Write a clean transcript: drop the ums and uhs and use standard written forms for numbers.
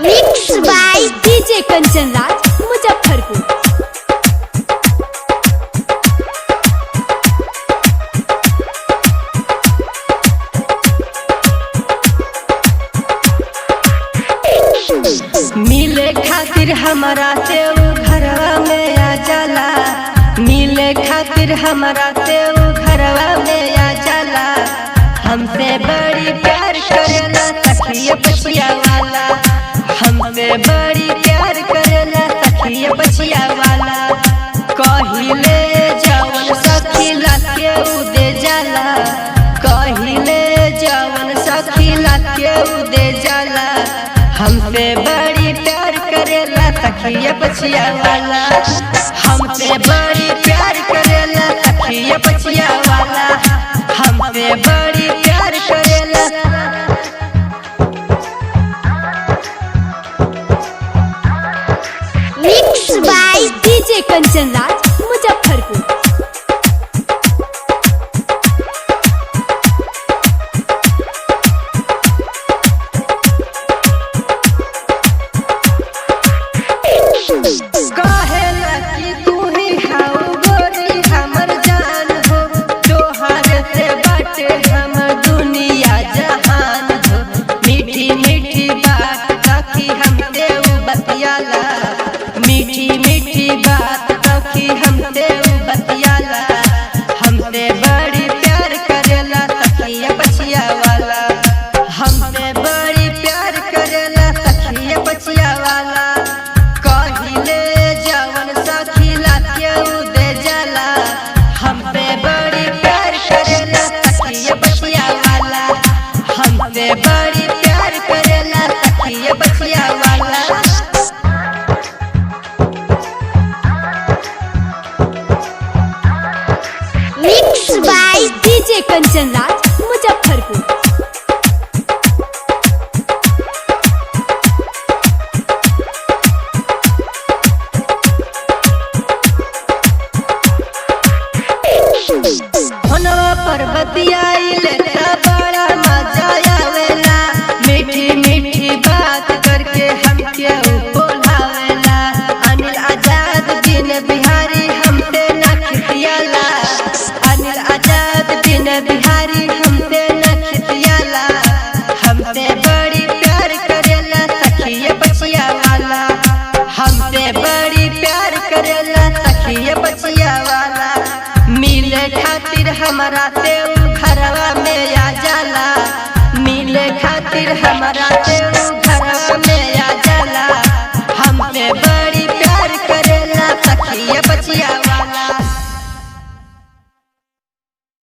Mix by DJ Kanchan Raj Muzaffarpur. मिले खातिर हमारा से वो घरवा में आ जाला, मिले खातिर हमारा से वो घरवा में आ जाला। हमसे बड़ी प्यार करेला सखिया बचिया वाला, हमसे बड़ी प्यार करेला सखिया बचिया वाला। कहिले जवन सखी लाके उ दे जाला, कहिले जवन सखी लाके उ दे जाला। हमसे बड़ी प्यार करेला सखिया बचिया वाला, हमसे बड़ी प्यार करेला सखिया बचिया वाला, हमसे बड़ी प्यार करेला। Mix by DJ Kanchan Raj Muzaffarpur. कहेला कि तू ही हाउ गोरी हमर जान हो, तोहर से बाटे हमर दुनिया जहान हो। मीठी मीठी बात सखी हमसे उ बतियाला, मीठी मीठी बात सखी हमसे उ बतियाला। हमसे बड़ी प्यार करेला सखिया बचिया वाला, हमसे बड़ी प्यार करेला सखिया बचिया वाला। कहिले जवन सखी लाके उ दे जाला, हमसे बड़ी प्यार करेला सखिया बचिया वाला, हमसे बड़ी प्यार करेला सखिया बचिया वाला। Mix by DJ Kanchan Raj Muzaffarpur. होनवा पर बतियाइले त बड़ा मजा आवेला, मीठी मीठी बात करके हमके उ बोलावेला। अनिल आजाद दिन बिहारी हमसे न खिसियाला, अनिल आजाद दिन बिहारी हमसे न खिसियाला। हमसे बड़ी प्यार करेला सखिया बचिया वाला, हमसे बड़ी प्यार करेला सखिया बचिया वाला। मिले खातिर हमारा से उ घरवा में आ जाला, मिले खातिर हमारा